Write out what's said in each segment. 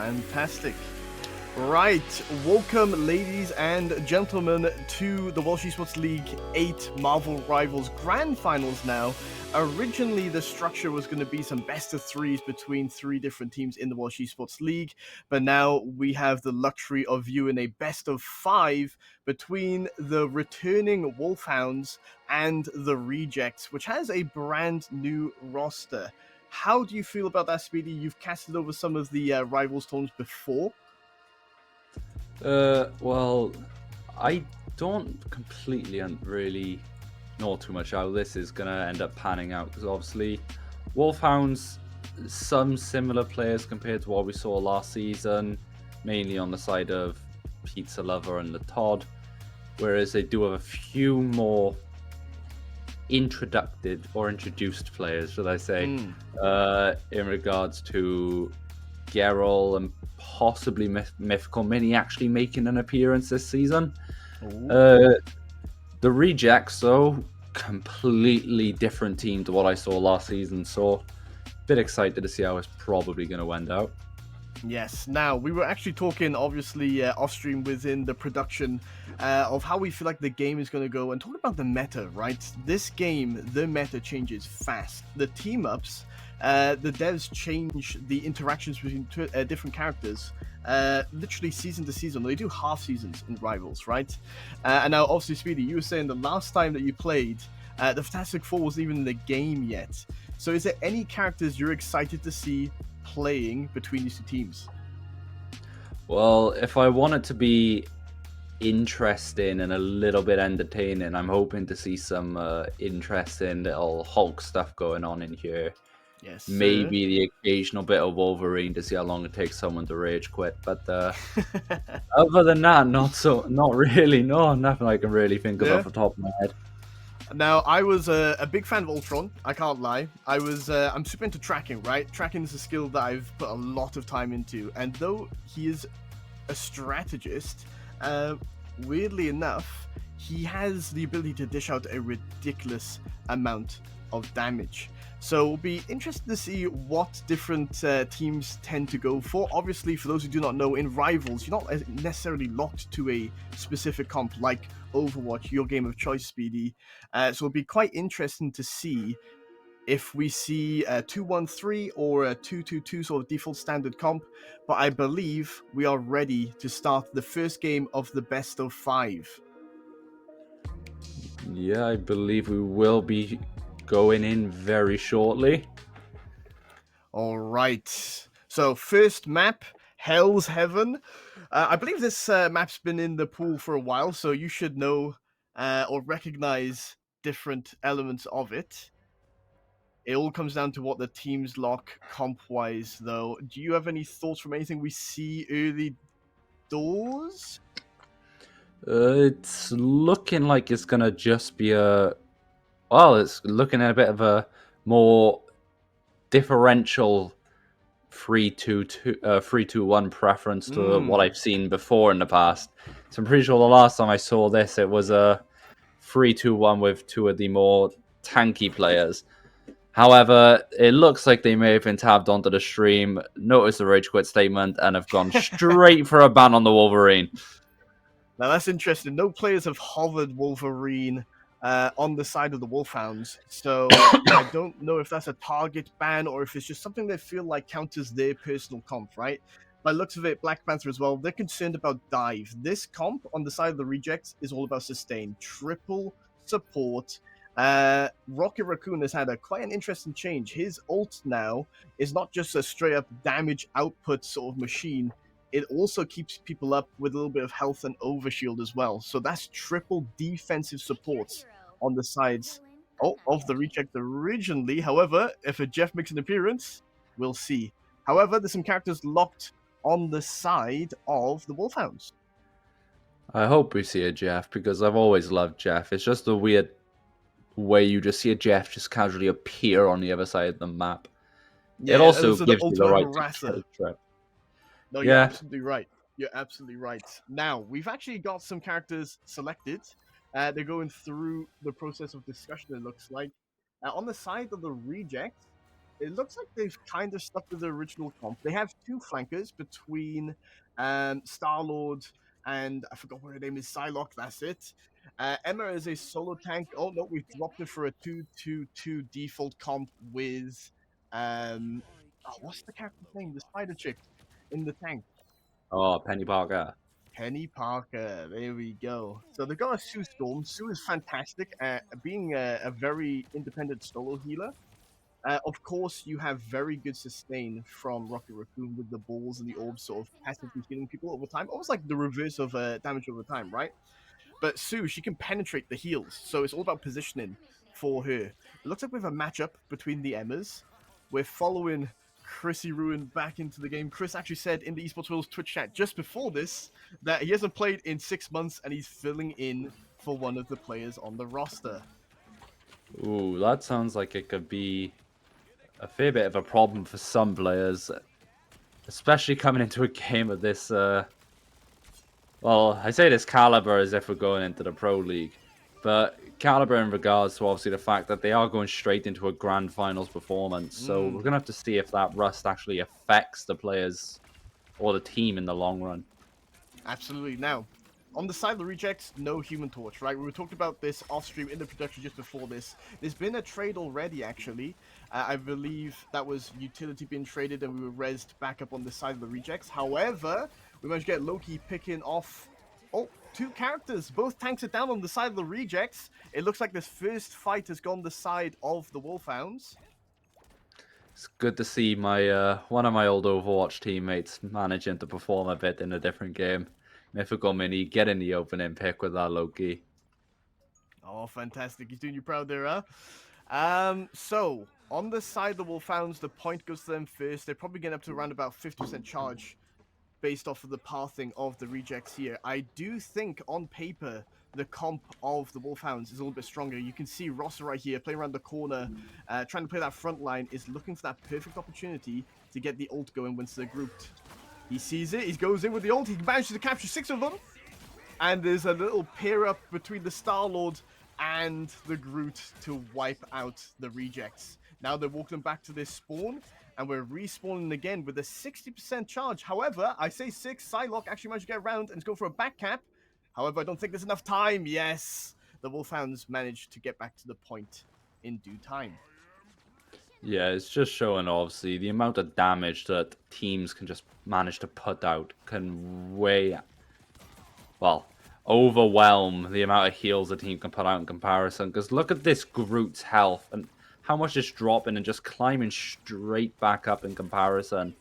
Fantastic. Right, welcome ladies and gentlemen to the Welsh Esports League 8 Marvel Rivals Grand Finals now. Originally, the structure was going to be some best of threes between three different teams in the Welsh Esports League, but now we have the luxury of viewing a best of 5 between the returning Wolfhounds and the Rejects, which has a brand new roster. How do you feel about that, Speedy? You've casted over some of the Rivals tournaments before. Well, I don't completely really know too much how this is going to end up panning out, because obviously Wolfhounds, some similar players compared to what we saw last season, mainly on the side of Pizza Lover and the Todd, whereas they do have a few more introduced players, should I say, in regards to Geralt and possibly Mythical Mini actually making an appearance this season. The Rejects, though, completely different team to what I saw last season, so a bit excited to see how it's probably going to end out. Yes. Now, we were actually talking, obviously, off-stream within the production of how we feel like the game is going to go, and talking about the meta, right? This game, the meta changes fast. The team-ups, the devs change the interactions between different characters literally season to season. They do half seasons in Rivals, right? And now, obviously, Speedy, you were saying the last time that you played, the Fantastic Four wasn't even in the game yet. So is there any characters you're excited to see playing between these two teams? Well, if I want it to be interesting and a little bit entertaining, I'm hoping to see some interesting little Hulk stuff going on in here. Yes. Maybe the occasional bit of Wolverine to see how long it takes someone to rage quit. But other than that, not really. No, nothing I can really think of off the top of my head. Now, I was a big fan of Ultron, I can't lie. I'm super into tracking, right? Tracking is a skill that I've put a lot of time into, and though he is a strategist, weirdly enough, he has the ability to dish out a ridiculous amount of damage. So it'll be interesting to see what different teams tend to go for. Obviously, for those who do not know, in Rivals, you're not necessarily locked to a specific comp like Overwatch, your game of choice, Speedy. So it'll be quite interesting to see if we see a 2-1-3 or a 2-2-2 sort of default standard comp. But I believe we are ready to start the first game of the best of 5. Yeah, I believe we will be going in very shortly. All right. So first map, Hell's Heaven. I believe this map's been in the pool for a while, so you should know or recognize different elements of it. It all comes down to what the teams lock comp-wise, though. Do you have any thoughts from anything we see early doors? It's looking like it's going to just be it's looking at a bit of a more differential 3-2-1 preference to what I've seen before in the past. So I'm pretty sure the last time I saw this, it was a 3-2-1 with two of the more tanky players. However, it looks like they may have been tabbed onto the stream, noticed the rage quit statement, and have gone straight for a ban on the Wolverine. Now that's interesting. No players have hovered Wolverine on the side of the Wolfhounds, so I don't know if that's a target ban or if it's just something they feel like counters their personal comp, right? By the looks of it, Black Panther as well, they're concerned about dive. This comp on the side of the Rejects is all about sustain. Triple support. Rocket Raccoon has had quite an interesting change. His ult now is not just a straight up damage output sort of machine. It also keeps people up with a little bit of health and overshield as well. So that's triple defensive supports on the sides of the Reject originally. However, if a Jeff makes an appearance, we'll see. However, there's some characters locked on the side of the Wolfhounds. I hope we see a Jeff, because I've always loved Jeff. It's just a weird way you just see a Jeff just casually appear on the other side of the map. Yeah, it also the gives you the right harasser. to No, you're absolutely right. You're absolutely right. Now, we've actually got some characters selected. They're going through the process of discussion, it looks like. On the side of the Reject, it looks like they've kind of stuck to the original comp. They have two flankers between Star-Lord and I forgot what her name is, Psylocke, that's it. Emma is a solo tank. Oh no, we've dropped it for a 2-2-2 default comp with what's the character's name? The spider chick in the tank. Oh, Penny Parker. Penny Parker. There we go. So they've got a Sue Storm. Sue is fantastic at being a very independent solo healer. Of course, you have very good sustain from Rocket Raccoon with the balls and the orbs sort of passively healing people over time. Almost like the reverse of damage over time, right? But Sue, she can penetrate the heals, so it's all about positioning for her. It looks like we have a matchup between the Emmas. We're following Chrissy Ruin back into the game. Chris actually said in the Esports World's Twitch chat just before this that he hasn't played in 6 months and he's filling in for one of the players on the roster. Ooh, that sounds like it could be a fair bit of a problem for some players, especially coming into a game of this. Well, I say this caliber as if we're going into the Pro League, but caliber in regards to obviously the fact that they are going straight into a grand finals performance. So we're gonna have to see if that rust actually affects the players or the team in the long run. Absolutely. Now, on the side of the rejects, no Human Torch, right? We talked about this off-stream in the production just before this. There's been a trade already, actually. I believe that was utility being traded and we were rezzed back up on the side of the rejects. However, we managed to get Loki picking off... Oh, two characters. Both tanks are down on the side of the rejects. It looks like this first fight has gone the side of the Wolfhounds. It's good to see my one of my old Overwatch teammates managing to perform a bit in a different game. Mythical Mini getting the opening pick with that Loki. Oh, fantastic. He's doing you proud there, huh? So, on the side of the Wolfhounds, the point goes to them first. They're probably getting up to around about 50% charge based off of the pathing of the rejects here. I do think, on paper, the comp of the Wolfhounds is a little bit stronger. You can see Ross right here playing around the corner, trying to play that front line, is looking for that perfect opportunity to get the ult going once they're grouped. He sees it, he goes in with the ult, he manages to capture 6 of them, and there's a little pair up between the Star-Lord and the Groot to wipe out the rejects. Now they're walking back to this spawn, and we're respawning again with a 60% charge. However, I say 6, Psylocke actually managed to get around and go for a back cap. However, I don't think there's enough time. Yes, the Wolfhounds managed to get back to the point in due time. Yeah, it's just showing obviously the amount of damage that teams can just manage to put out can overwhelm the amount of heals a team can put out in comparison. Because look at this Groot's health and how much it's dropping and just climbing straight back up in comparison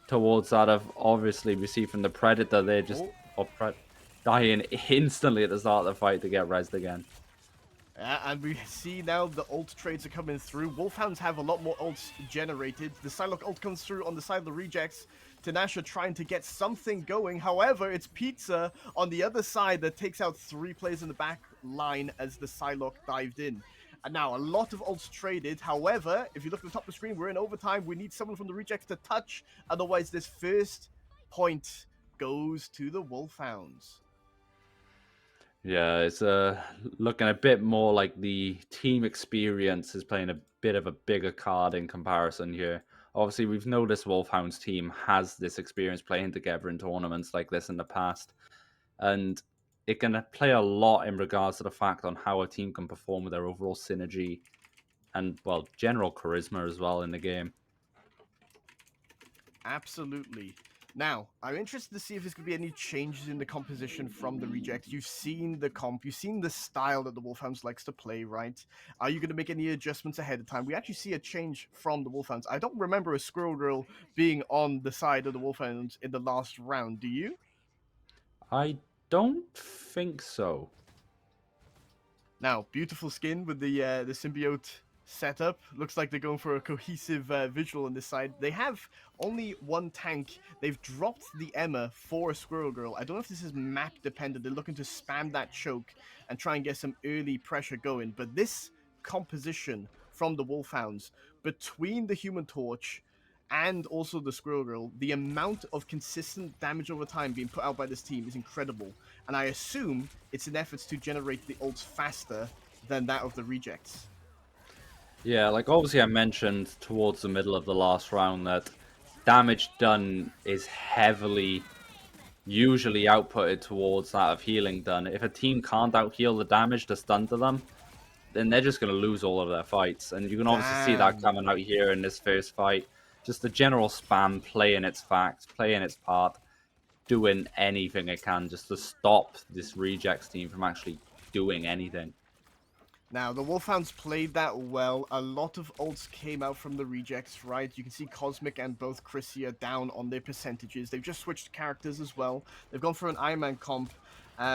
towards that of obviously we see from the Predator. They're just dying instantly at the start of the fight to get rezzed again. And we see now the ult trades are coming through. Wolfhounds have a lot more ults generated. The Psylocke ult comes through on the side of the rejects. Tinashe trying to get something going. However, it's Pizza on the other side that takes out 3 players in the back line as the Psylocke dived in. And now a lot of ults traded. However, if you look at the top of the screen, we're in overtime. We need someone from the rejects to touch. Otherwise, this first point goes to the Wolfhounds. Yeah, it's looking a bit more like the team experience is playing a bit of a bigger card in comparison here. Obviously, we've noticed Wolfhound's team has this experience playing together in tournaments like this in the past. And it can play a lot in regards to the fact on how a team can perform with their overall synergy and, well, general charisma as well in the game. Absolutely. Now, I'm interested to see if there's going to be any changes in the composition from the rejects. You've seen the comp, you've seen the style that the Wolfhounds likes to play, right? Are you going to make any adjustments ahead of time? We actually see a change from the Wolfhounds. I don't remember a Squirrel Girl being on the side of the Wolfhounds in the last round. Do you? I don't think so. Now, beautiful skin with the symbiote setup. Looks like they're going for a cohesive visual on this side. They have only one tank. They've dropped the Emma for a Squirrel Girl. I don't know if this is map dependent. They're looking to spam that choke and try and get some early pressure going. But this composition from the Wolfhounds between the Human Torch and also the Squirrel Girl, the amount of consistent damage over time being put out by this team is incredible. And I assume it's in efforts to generate the ults faster than that of the rejects. Yeah, like obviously I mentioned towards the middle of the last round that damage done is heavily usually outputted towards that of healing done. If a team can't out heal the damage that's done to them, then they're just going to lose all of their fights. And you can obviously see that Damn. coming out here in this first fight. Just the general spam playing its facts, playing its part, doing anything it can just to stop this rejects team from actually doing anything. Now, the Wolfhounds played that well. A lot of ults came out from the rejects, right? You can see Cosmic and both Chrissy down on their percentages. They've just switched characters as well. They've gone for an Iron Man comp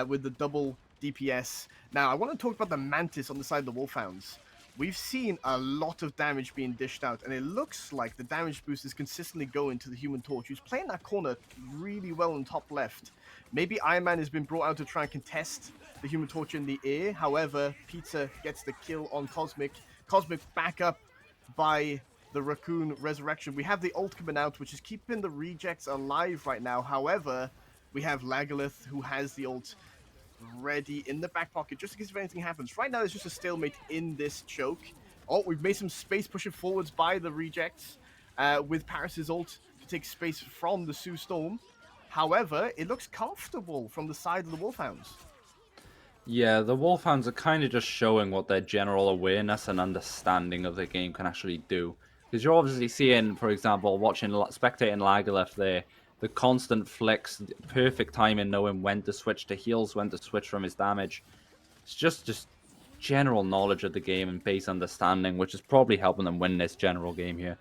with the double DPS. Now, I want to talk about the Mantis on the side of the Wolfhounds. We've seen a lot of damage being dished out, and it looks like the damage boost is consistently going to the Human Torch, who's playing that corner really well in top left. Maybe Iron Man has been brought out to try and contest the Human Torch in the air. However, Pizza gets the kill on Cosmic. Cosmic back up by the Raccoon Resurrection. We have the ult coming out, which is keeping the rejects alive right now. However, we have Lagalith, who has the ult ready in the back pocket, just in case if anything happens. Right now, there's just a stalemate in this choke. Oh, we've made some space pushing forwards by the rejects with Paris's ult to take space from the Sue Storm. However, it looks comfortable from the side of the Wolfhounds. Yeah, the Wolfhounds are kind of just showing what their general awareness and understanding of the game can actually do. Because you're obviously seeing, for example, spectating Lagalef there, the constant flicks, perfect timing, knowing when to switch to heals, when to switch from his damage. It's just general knowledge of the game and base understanding, which is probably helping them win this general game here.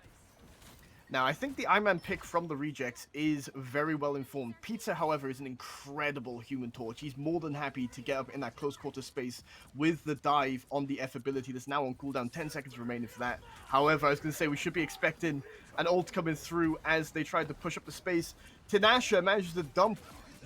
Now, I think the Iron pick from the rejects is very well informed. Pizza, however, is an incredible Human Torch. He's more than happy to get up in that close quarter space with the dive on the F ability that's now on cooldown. 10 seconds remaining for that. However, I was going to say we should be expecting an ult coming through as they tried to push up the space. Tinashe manages to dump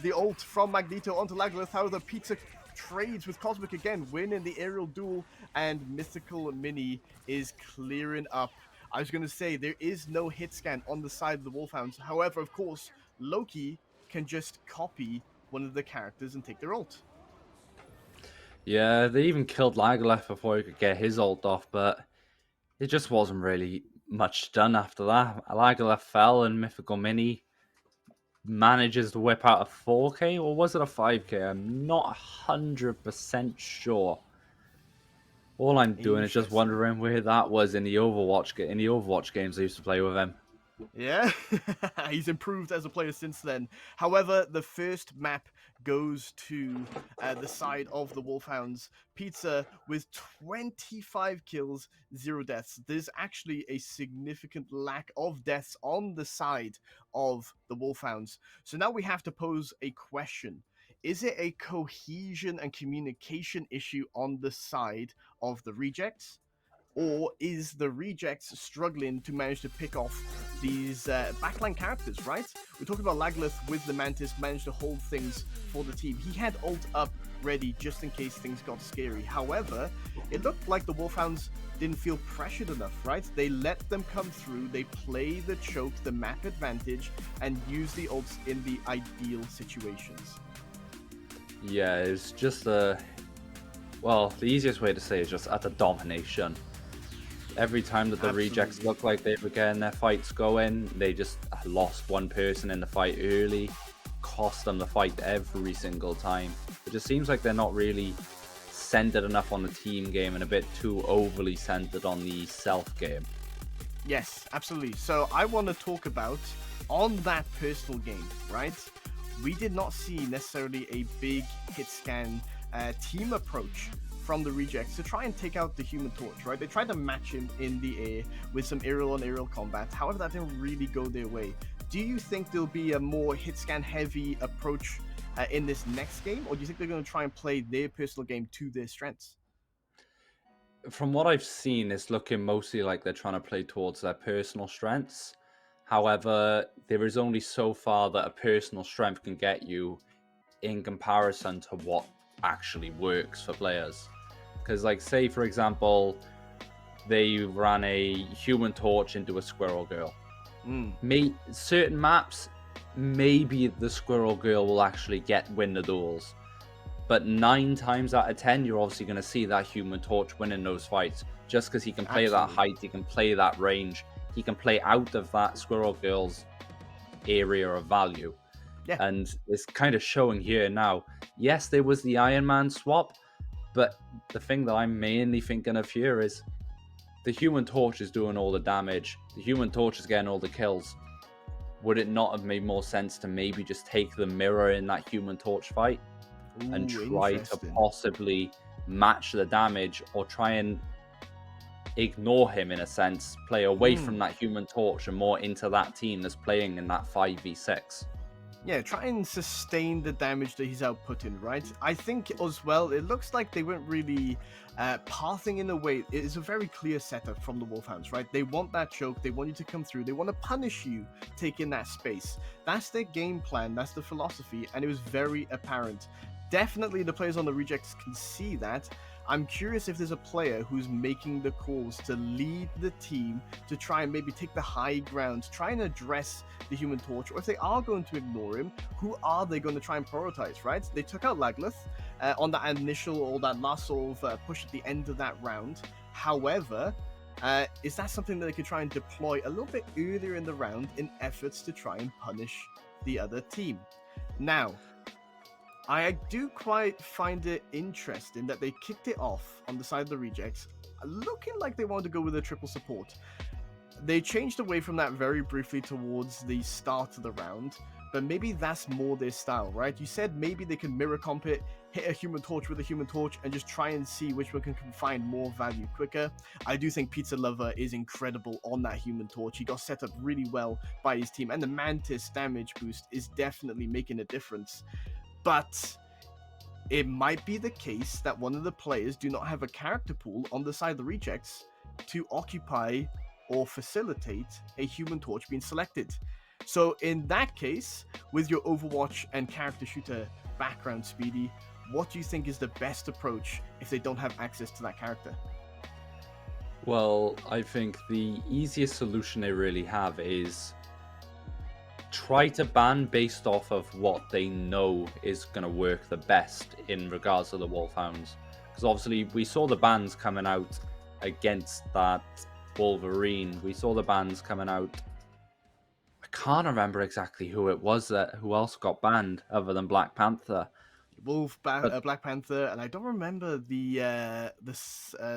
the ult from Magneto onto Lagalith. However, Pizza trades with Cosmic again, winning the aerial duel, and Mythical Mini is clearing up. I was going to say, there is no hit scan on the side of the Wolfhounds. However, of course, Loki can just copy one of the characters and take their ult. Yeah, they even killed Lagalef before he could get his ult off, but it just wasn't really much done after that. Lagalef fell and Mythical Mini manages to whip out a 4K, or was it a 5K? I'm not 100% sure. All I'm doing is just wondering where that was in the Overwatch games I used to play with him. Yeah, he's improved as a player since then. However, the first map goes to the side of the Wolfhounds. Pizza with 25 kills, 0 deaths. There's actually a significant lack of deaths on the side of the Wolfhounds. So now we have to pose a question. Is it a cohesion and communication issue on the side of the rejects? Or is the rejects struggling to manage to pick off these backline characters, right? We're talking about Lagalith with the Mantis, managed to hold things for the team. He had ult up ready just in case things got scary. However, it looked like the Wolfhounds didn't feel pressured enough, right? They let them come through, they play the choke, the map advantage, and use the ults in the ideal situations. Yeah, it's just well, the easiest way to say it is just utter domination. Every time that the rejects look like they were getting their fights going, they just lost one person in the fight early, cost them the fight every single time. It just seems like they're not really centered enough on the team game and a bit too overly centered on the self game. Yes, absolutely. So I want to talk about on that personal game, right? We did not see necessarily a big hit scan team approach from the rejects to try and take out the Human Torch, right? They tried to match him in the air with some aerial on aerial combat. However, that didn't really go their way. Do you think there'll be a more hit scan heavy approach in this next game, or do you think they're going to try and play their personal game to their strengths? From what I've seen, it's looking mostly like they're trying to play towards their personal strengths. However, there is only so far that a personal strength can get you in comparison to what actually works for players. Because, like, say, for example, they ran a Human Torch into a Squirrel Girl. Certain maps, maybe the Squirrel Girl will actually win the duels. But 9 times out of 10, you're obviously going to see that Human Torch winning those fights. just because he can play that height, he can play that range, he can play out of that Squirrel Girl's area of value. Yeah. And it's kind of showing here now. Yes, there was the Iron Man swap, but the thing that I'm mainly thinking of here is the Human Torch is doing all the damage. The Human Torch is getting all the kills. Would it not have made more sense to maybe just take the mirror in that Human Torch fight and try to possibly match the damage, or try and ignore him in a sense, play away from that Human Torch and more into that team that's playing in that 5v6? Yeah, try and sustain the damage that he's outputting, right? I think as well, it looks like they weren't really pathing in a way. It is a very clear setup from the Wolfhounds, right? They want that choke, they want you to come through, they want to punish you taking that space. That's their game plan, that's the philosophy, and it was very apparent. Definitely the players on the rejects can see that. I'm curious if there's a player who's making the calls to lead the team to try and maybe take the high ground, try and address the Human Torch, or if they are going to ignore him, who are they going to try and prioritize, right? They took out Lagleth on that initial or that last sort of push at the end of that round. However, is that something that they could try and deploy a little bit earlier in the round in efforts to try and punish the other team? Now, I do quite find it interesting that they kicked it off on the side of the rejects, looking like they wanted to go with a triple support. They changed away from that very briefly towards the start of the round, but maybe that's more their style, right? You said maybe they can mirror comp it, hit a Human Torch with a Human Torch, and just try and see which one can find more value quicker. I do think Pizza Lover is incredible on that Human Torch. He got set up really well by his team, and the Mantis damage boost is definitely making a difference. But it might be the case that one of the players do not have a character pool on the side of the rejects to occupy or facilitate a Human Torch being selected. So in that case, with your Overwatch and character shooter background, Speedy, what do you think is the best approach if they don't have access to that character? Well, I think the easiest solution they really have is try to ban based off of what they know is going to work the best in regards to the Wolfhounds. Because obviously we saw the bans coming out against that Wolverine. We saw the bans coming out. I can't remember exactly who it was who else got banned other than Black Panther. Black Panther, and I don't remember the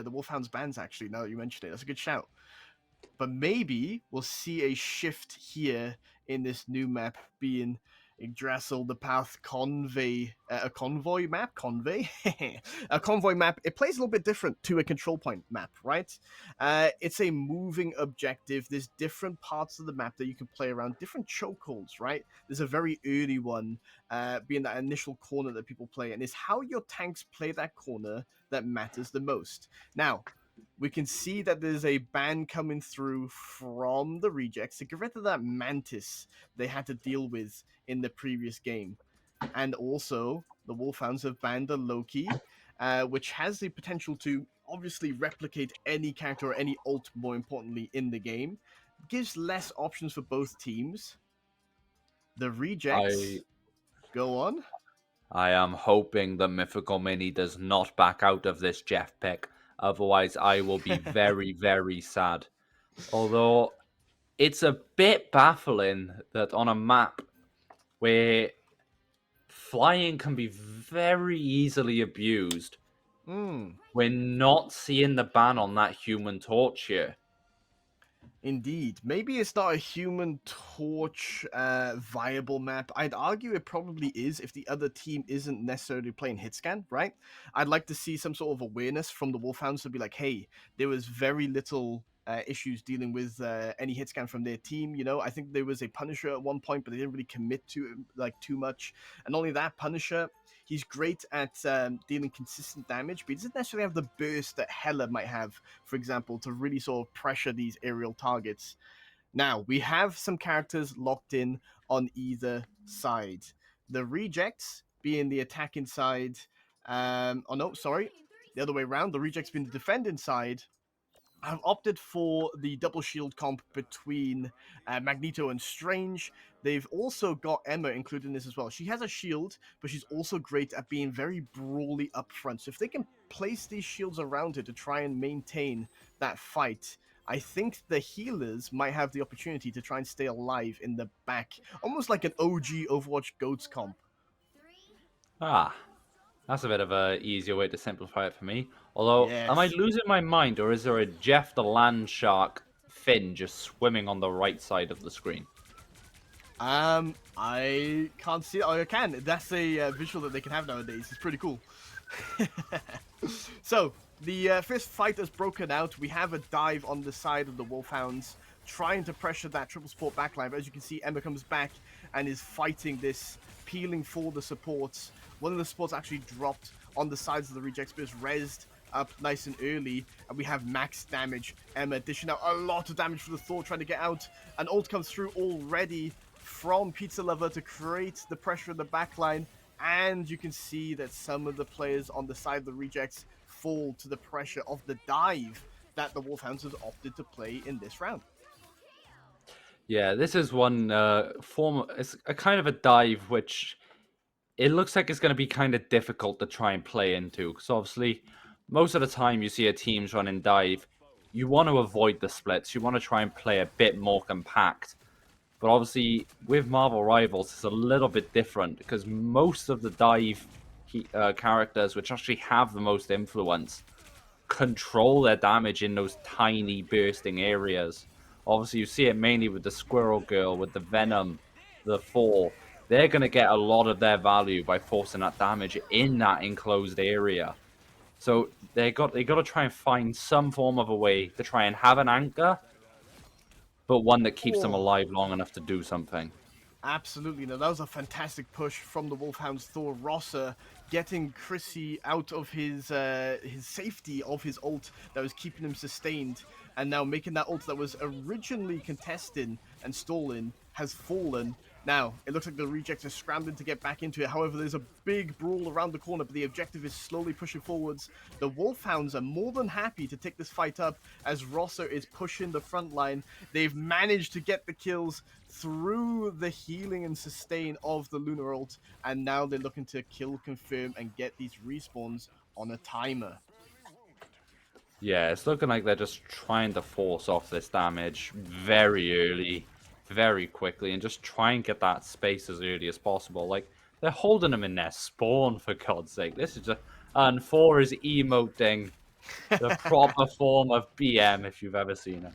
Wolfhounds bans actually. Now that you mentioned it, that's a good shout. But maybe we'll see a shift here in this new map being Yggdrasil, the Path, a convoy map. A convoy map. It plays a little bit different to a control point map, right? It's a moving objective. There's different parts of the map that you can play around, different chokeholds, right? There's a very early one, being that initial corner that people play, and it's how your tanks play that corner that matters the most. Now, we can see that there's a ban coming through from the rejects to get rid of that Mantis they had to deal with in the previous game. And also, the Wolfhounds have banned a Loki, which has the potential to obviously replicate any character or any ult, more importantly, in the game. Gives less options for both teams. The rejects go on. I am hoping that Mythical Mini does not back out of this Jeff pick. Otherwise, I will be very, very sad. Although it's a bit baffling that on a map where flying can be very easily abused, we're not seeing the ban on that Human Torch here. Indeed. Maybe it's not a Human Torch viable map. I'd argue it probably is if the other team isn't necessarily playing hitscan, right? I'd like to see some sort of awareness from the Wolfhounds to be like, hey, there was very little issues dealing with any hitscan from their team. You know, I think there was a Punisher at one point, but they didn't really commit to it, like too much. And not only that, Punisher, he's great at dealing consistent damage, but he doesn't necessarily have the burst that Hela might have, for example, to really sort of pressure these aerial targets. Now, we have some characters locked in on either side. The rejects being the attacking side. Oh, no, sorry. The other way around. The rejects being the defending side. have opted for the double shield comp between Magneto and Strange. They've also got Emma included in this as well. She has a shield, but she's also great at being very brawly up front. So if they can place these shields around her to try and maintain that fight, I think the healers might have the opportunity to try and stay alive in the back. Almost like an OG Overwatch Goats comp. Ah, that's a bit of a easier way to simplify it for me. Although, am I Yes. losing my mind, or is there a Jeff the Land Shark fin just swimming on the right side of the screen? I can't see it. Oh, I can. That's a visual that they can have nowadays. It's pretty cool. So, the first fight has broken out. We have a dive on the side of the Wolfhounds, trying to pressure that triple support backline. But as you can see, Emma comes back and is fighting this, peeling for the supports. One of the supports actually dropped on the sides of the rejects, but is rezzed up nice and early, and we have max damage. Emma dishing out a lot of damage for the Thor, trying to get out. An ult comes through already from Pizza Lover to create the pressure in the backline, and you can see that some of the players on the side of the rejects fall to the pressure of the dive that the Wolfhounds has opted to play in this round. Yeah, this is one form. It's a kind of a dive which it looks like it's going to be kind of difficult to try and play into because obviously most of the time you see a team's running dive, you want to avoid the splits. You want to try and play a bit more compact. But obviously with Marvel Rivals, it's a little bit different because most of the dive characters, which actually have the most influence, control their damage in those tiny bursting areas. Obviously, you see it mainly with the Squirrel Girl, with the Venom, the Four. They're going to get a lot of their value by forcing that damage in that enclosed area. So they got to try and find some form of a way to try and have an anchor, but one that keeps them Oh, alive long enough to do something. absolutely. No, that was a fantastic push from the Wolfhounds. Thor Rosser getting Chrissy out of his safety of his ult that was keeping him sustained, and now making that ult that was originally contested and stolen has fallen. Now, it looks like the rejects are scrambling to get back into it. However, there's a big brawl around the corner, but the objective is slowly pushing forwards. The Wolfhounds are more than happy to take this fight up as Rosser is pushing the front line. They've managed to get the kills through the healing and sustain of the Lunar ult, and now they're looking to kill confirm and get these respawns on a timer. Yeah, it's looking like they're just trying to force off this damage very early, very quickly, and just try and get that space as early as possible. Like, they're holding them in their spawn, for God's sake. This is just... And 4 is emoting the proper form of BM, if you've ever seen it.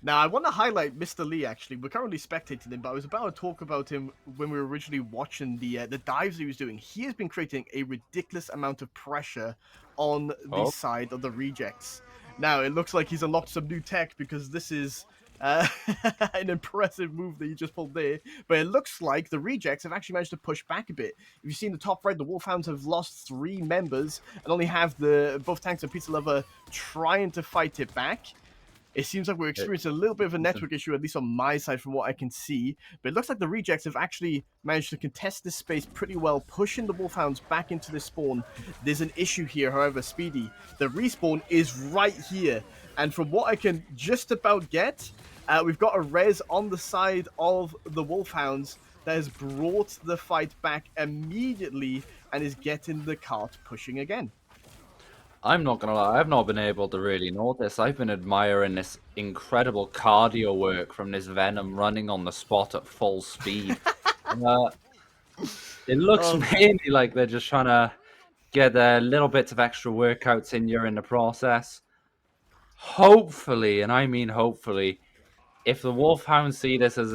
Now, I want to highlight Mr. Lee, actually. We're currently spectating him, but I was about to talk about him when we were originally watching the dives he was doing. He has been creating a ridiculous amount of pressure on the Oh, side of the rejects. Now, it looks like he's unlocked some new tech because this is an impressive move that he just pulled there. But it looks like the rejects have actually managed to push back a bit. If you see in the top right, the Wolfhounds have lost 3 members and only have both Tanks and Pizza Lover trying to fight it back. It seems like we're experiencing a little bit of a network issue, at least on my side from what I can see. But it looks like the rejects have actually managed to contest this space pretty well, pushing the Wolfhounds back into this spawn. There's an issue here, however, Speedy. The respawn is right here. And from what I can just about get, we've got a res on the side of the Wolfhounds that has brought the fight back immediately and is getting the cart pushing again. I'm not gonna lie, I've not been able to really notice. I've been admiring this incredible cardio work from this Venom running on the spot at full speed. Uh, it looks Um, mainly like they're just trying to get little bits of extra workouts in here in the process. Hopefully, and I mean hopefully, if the Wolfhounds see this as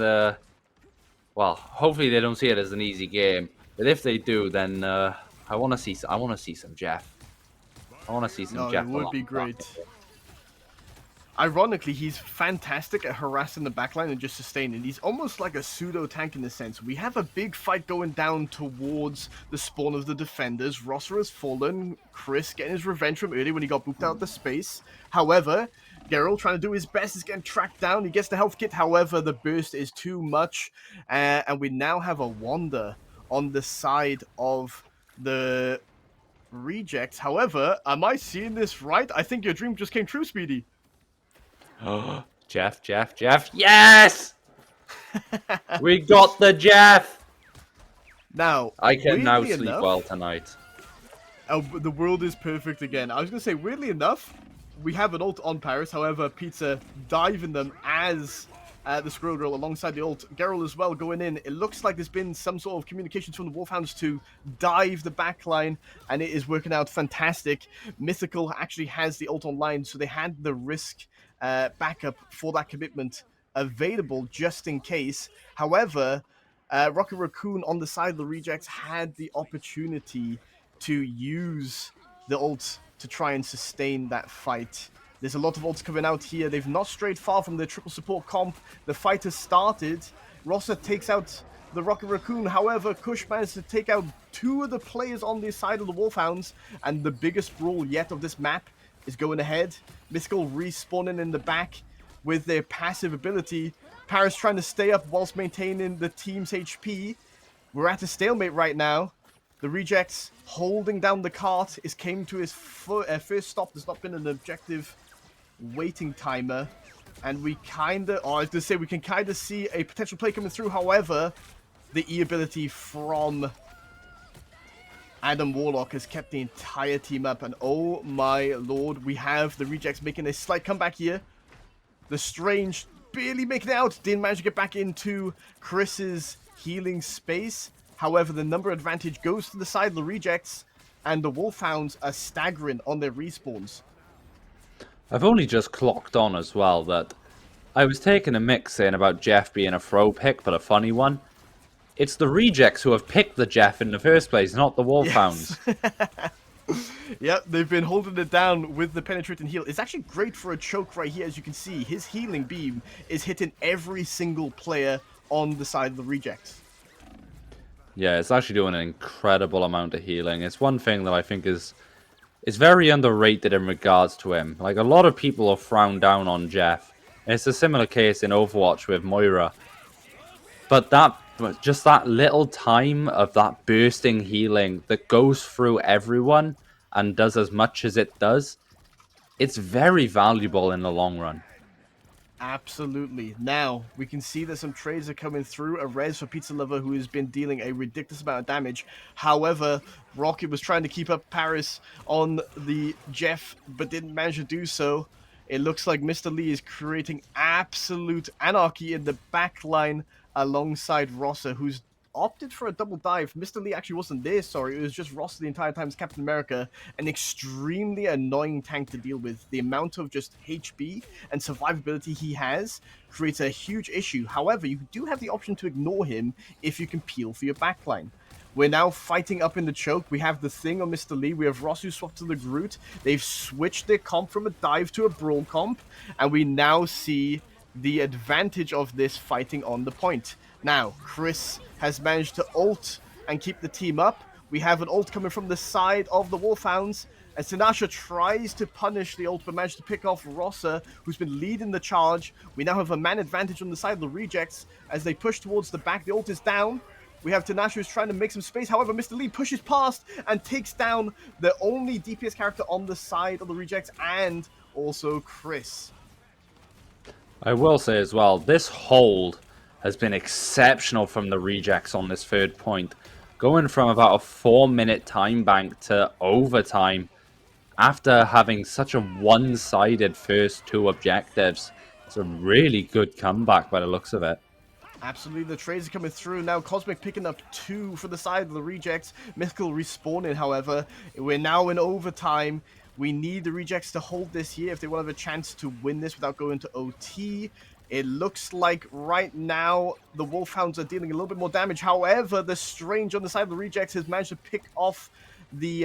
well, hopefully they don't see it as an easy game. But if they do, then I want to see some Jeff. I want to see some no, it Jeff would along. be great. Ironically, he's fantastic at harassing the backline and just sustaining. He's almost like a pseudo tank in a sense. We have a big fight going down towards the spawn of the defenders. Rosser has fallen. Chris getting his revenge from earlier when he got booped out of the space. However, Geralt trying to do his best is getting tracked down. He gets the health kit. However, the burst is too much. And we now have a Wanda on the side of the rejects. However, am I seeing this right? I think your dream just came true, Speedy. Jeff. Yes! We got the Jeff! Now, I can now weirdly sleep enough, well tonight. the world is perfect again. I was going to say, weirdly enough, we have an ult on Paris. However, Pizza diving them as the Squirrel Girl alongside the ult. Geralt as well going in. It looks like there's been some sort of communications from the Wolfhounds to dive the backline, and it is working out fantastic. Mythical actually has the ult online, so they had the risk backup for that commitment available just in case. However, Rocket Raccoon on the side of the Rejects had the opportunity to use the ult to try and sustain that fight. There's a lot of ults coming out here. They've not strayed far from the triple support comp. The fight has started. Rossa takes out the Rocket Raccoon. However, Kush managed to take out two of the players on the side of the Wolfhounds. And the biggest brawl yet of this map is going ahead. Mystical respawning in the back with their passive ability. Paris trying to stay up whilst maintaining the team's HP. We're at a stalemate right now. The Rejects holding down the cart. It came to his first stop. There's not been an objective waiting timer. And we kind of, I was going to say, we can kind of see a potential play coming through. However, the E ability from Adam Warlock has kept the entire team up. And oh my lord, we have the Rejects making a slight comeback here. The Strange barely making it out. Didn't manage to get back into Chris's healing space. However, the number advantage goes to the side of the Rejects, and the Wolfhounds are staggering on their respawns. I've only just clocked on as well that I was taking a mix saying about Jeff being a throw pick, but a funny one. It's the Rejects who have picked the Jeff in the first place, not the Wolfhounds. Yes. Yep, they've been holding it down with the penetrating heal. It's actually great for a choke right here, as you can see. His healing beam is hitting every single player on the side of the Rejects. Yeah, it's actually doing an incredible amount of healing. It's one thing that I think is very underrated in regards to him. Like, a lot of people have frowned down on Jeff. And it's a similar case in Overwatch with Moira. But just that little time of that bursting healing that goes through everyone and does as much as it does, it's very valuable in the long run. Absolutely. Now, we can see that some trades are coming through. A res for Pizza Lover, who has been dealing a ridiculous amount of damage. However, Rocket was trying to keep up Paris on the Jeff, but didn't manage to do so. It looks like Mr. Lee is creating absolute anarchy in the back line alongside Rossa, who's opted for a double dive. Mr. Lee actually wasn't there, sorry. It was just Ross the entire time as Captain America. An extremely annoying tank to deal with. The amount of just HP and survivability he has creates a huge issue. However, you do have the option to ignore him if you can peel for your backline. We're now fighting up in the choke. We have the thing on Mr. Lee. We have Ross who swapped to the Groot. They've switched their comp from a dive to a brawl comp. And we now see the advantage of this fighting on the point. Now, Chris has managed to ult and keep the team up. We have an ult coming from the side of the Wolfhounds. And Sinasha tries to punish the ult, but managed to pick off Rossa, who's been leading the charge. We now have a man advantage on the side of the Rejects as they push towards the back. The ult is down. We have Tinashe who's trying to make some space. However, Mr. Lee pushes past and takes down the only DPS character on the side of the Rejects and also Chris. I will say as well, this hold has been exceptional from the Rejects on this third point. Going from about a 4-minute time bank to overtime after having such a one-sided first two objectives. It's a really good comeback by the looks of it. Absolutely, the trades are coming through. Now Cosmic picking up 2 for the side of the Rejects. Mythical respawning, however. We're now in overtime. We need the Rejects to hold this here if they want to have a chance to win this without going to OT. It looks like right now the Wolfhounds are dealing a little bit more damage. However, the Strange on the side of the Rejects has managed to pick off the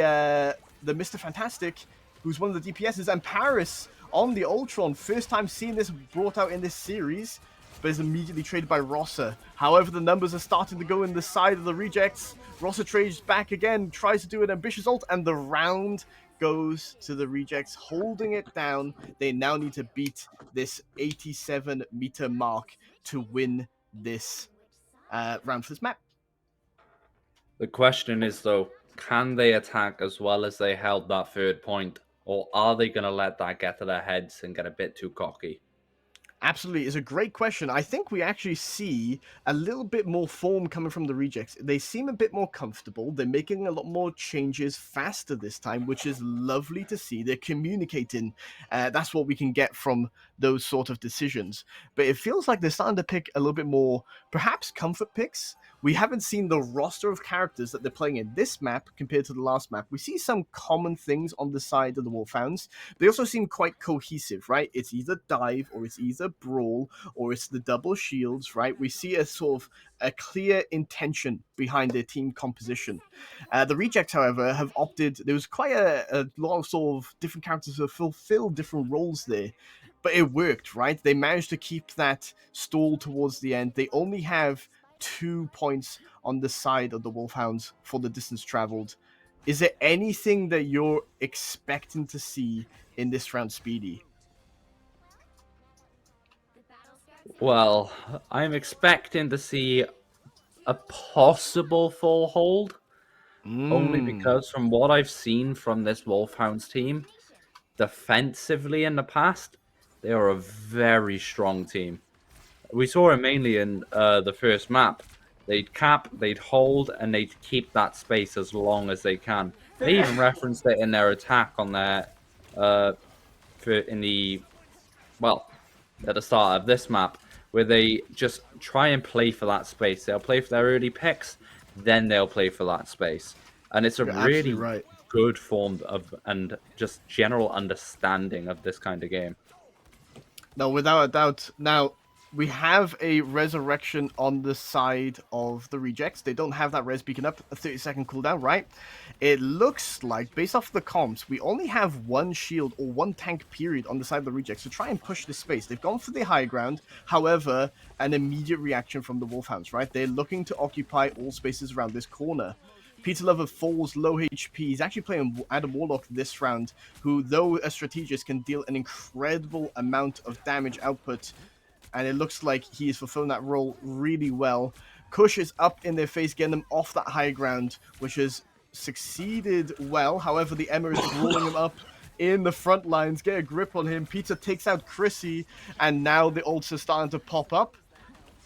Mr. Fantastic, who's one of the DPSs, and Paris on the Ultron. First time seeing this brought out in this series, but is immediately traded by Rossa. However, the numbers are starting to go in the side of the Rejects. Rossa trades back again, tries to do an ambitious ult, and the round goes to the Rejects, holding it down. They now need to beat this 87-meter mark to win this round for this map. The question is, though, can they attack as well as they held that third point? Or are they going to let that get to their heads and get a bit too cocky? Absolutely, it's a great question. I think we actually see a little bit more form coming from the rejects. They seem a bit more comfortable. They're making a lot more changes faster this time, which is lovely to see. They're communicating. That's what we can get from those sort of decisions. But it feels like they're starting to pick a little bit more, perhaps comfort picks. We haven't seen the roster of characters that they're playing in this map compared to the last map. We see some common things on the side of the Wolfhounds. They also seem quite cohesive, right? It's either dive or it's either brawl or it's the double shields, right? We see a sort of a clear intention behind their team composition. The rejects, however, have opted. There was quite a lot of sort of different characters who fulfill different roles there. But it worked, right? They managed to keep that stall towards the end. They only have 2 points on the side of the Wolfhounds for the distance traveled. Is there anything that you're expecting to see in this round, Speedy? Well, I'm expecting to see a possible full hold, only because from what I've seen from this Wolfhounds team, defensively in the past, they are a very strong team. We saw it mainly in the first map. They'd cap, they'd hold, and they'd keep that space as long as they can. They even referenced it in their attack on their in the at the start of this map, where they just try and play for that space. They'll play for their early picks, then they'll play for that space, and it's a You're absolutely really right. good form of and just general understanding of this kind of game. No, without a doubt. Now, we have a resurrection on the side of the rejects. They don't have that res beacon up, a 30-second cooldown, right? It looks like, based off the comps, we only have one shield or one tank period on the side of the rejects to try and push this space. They've gone for the high ground, however, an immediate reaction from the Wolfhounds, right? They're looking to occupy all spaces around this corner. Peter Lover falls low HP. He's actually playing Adam Warlock this round, who, though a strategist, can deal an incredible amount of damage output. And it looks like he is fulfilling that role really well. Kush is up in their face, getting them off that high ground, which has succeeded well. However, the Emma is rolling him up in the front lines. Get a grip on him. Peter takes out Chrissy, and now the ults are starting to pop up.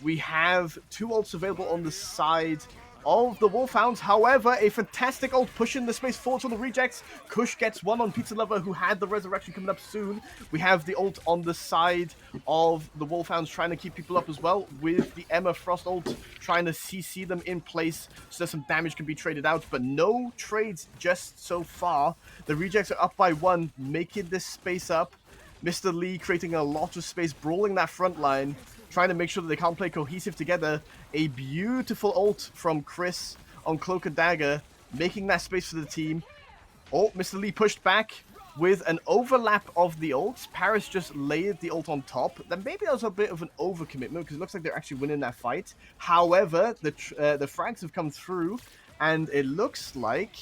We have 2 ults available on the side of the Wolfhounds. However, a fantastic ult pushing the space forward for the rejects. Kush gets one on Pizza Lover, who had the resurrection coming up soon. We have the ult on the side of the Wolfhounds trying to keep people up as well, with the Emma Frost ult trying to CC them in place so that some damage can be traded out, but no trades just so far. The rejects are up by 1, making this space up. Mr. Lee creating a lot of space, brawling that front line, trying to make sure that they can't play cohesive together. A beautiful ult from Chris on Cloak and Dagger, making that space for the team. Oh, Mr. Lee pushed back with an overlap of the ults. Paris just layered the ult on top. Then maybe that was a bit of an overcommitment, because it looks like they're actually winning that fight. However, the frags have come through, and it looks like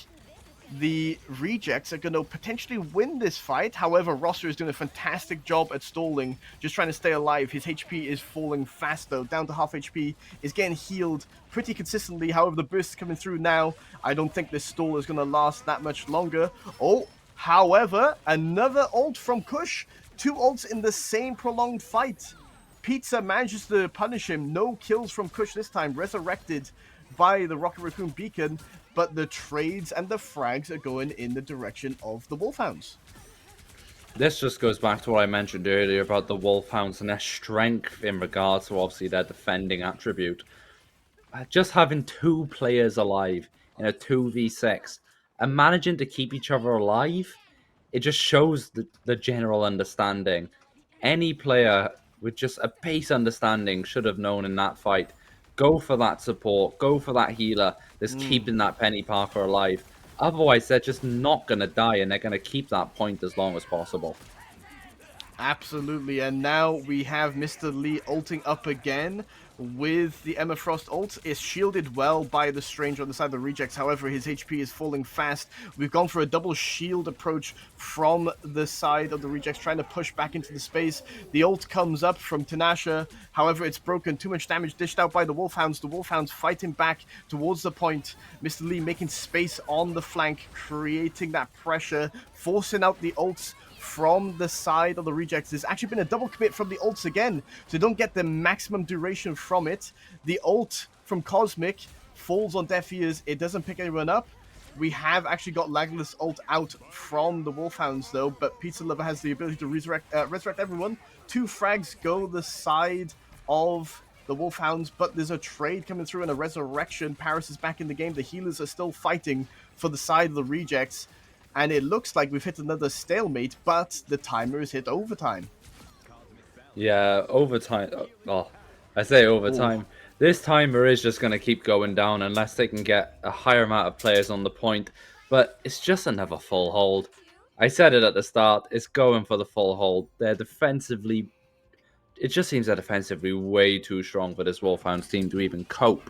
the rejects are going to potentially win this fight. However, Rosser is doing a fantastic job at stalling, just trying to stay alive. His HP is falling fast, though, down to half HP, is getting healed pretty consistently. However, the burst is coming through now. I don't think this stall is going to last that much longer. Oh, however, another ult from Kush. 2 ults in the same prolonged fight. Pizza manages to punish him. No kills from Kush this time, resurrected by the Rocket Raccoon Beacon, but the trades and the frags are going in the direction of the Wolfhounds. This just goes back to what I mentioned earlier about the Wolfhounds and their strength in regards to obviously their defending attribute. Just having 2 players alive in a 2v6 and managing to keep each other alive, it just shows the general understanding. Any player with just a base understanding should have known in that fight. Go for that support, go for that healer that's keeping that Penny Parker alive. Otherwise, they're just not going to die, and they're going to keep that point as long as possible. Absolutely, and now we have Mr. Lee ulting up again with the Emma Frost ult. Is shielded well by the Stranger on the side of the rejects. However, his HP is falling fast. We've gone for a double shield approach from the side of the rejects, trying to push back into the space. The ult comes up from Tinashe. However, it's broken. Too much damage dished out by the Wolfhounds. The Wolfhounds fighting back towards the point. Mr. Lee making space on the flank, creating that pressure, forcing out the ults from the side of the Rejects. There's actually been a double commit from the ults again, so they don't get the maximum duration from it. The ult from Cosmic falls on deaf ears. It doesn't pick anyone up. We have actually got Legolas ult out from the Wolfhounds, though, but Pizza Lover has the ability to resurrect everyone. 2 frags go the side of the Wolfhounds, but there's a trade coming through and a resurrection. Paris is back in the game. The healers are still fighting for the side of the Rejects, and it looks like we've hit another stalemate, but the timer is hit overtime. Yeah, overtime. Oh, I say overtime. Ooh. This timer is just going to keep going down unless they can get a higher amount of players on the point. But it's just another full hold. I said it at the start. It's going for the full hold. They're defensively... It just seems they're defensively way too strong for this Wolfhounds team to even cope.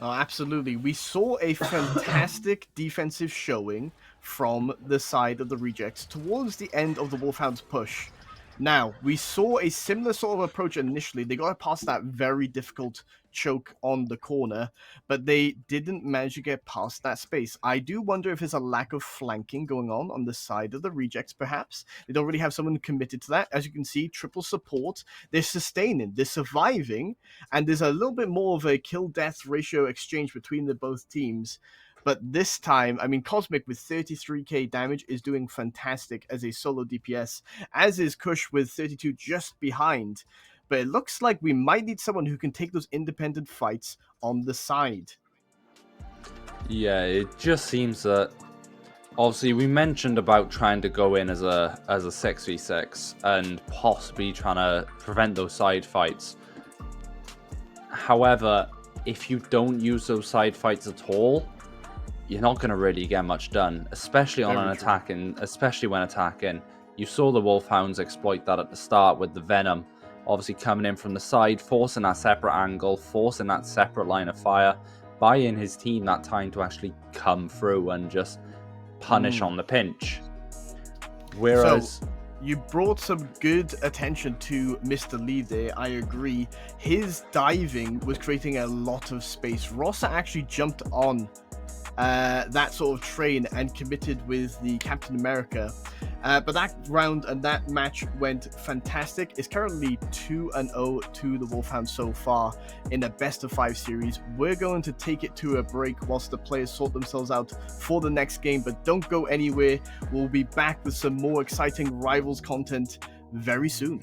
Oh, absolutely. We saw a fantastic defensive showing from the side of the Rejects towards the end of the Wolfhounds push. Now, we saw a similar sort of approach initially. They got past that very difficult choke on the corner, but they didn't manage to get past that space. I do wonder if there's a lack of flanking going on the side of the Rejects, perhaps. They don't really have someone committed to that. As you can see, triple support. They're sustaining, they're surviving, and there's a little bit more of a kill-death ratio exchange between the both teams. But this time, I mean, Cosmic with 33k damage is doing fantastic as a solo DPS, as is Kush with 32 just behind. But it looks like we might need someone who can take those independent fights on the side. Yeah, it just seems that... Obviously, we mentioned about trying to go in as a 6v6 and possibly trying to prevent those side fights. However, if you don't use those side fights at all, you're not going to really get much done, especially on especially when attacking. You saw the Wolfhounds exploit that at the start with the Venom, obviously coming in from the side, forcing that separate angle, forcing that separate line of fire, buying his team that time to actually come through and just punish on the pinch. Whereas... So, you brought some good attention to Mr. Lee there, I agree. His diving was creating a lot of space. Rossa actually jumped on that sort of train and committed with the Captain America. But that round and that match went fantastic. It's currently 2-0 to the Wolfhounds so far in a best-of-5 series. We're going to take it to a break whilst the players sort themselves out for the next game, but don't go anywhere. We'll be back with some more exciting Rivals content very soon.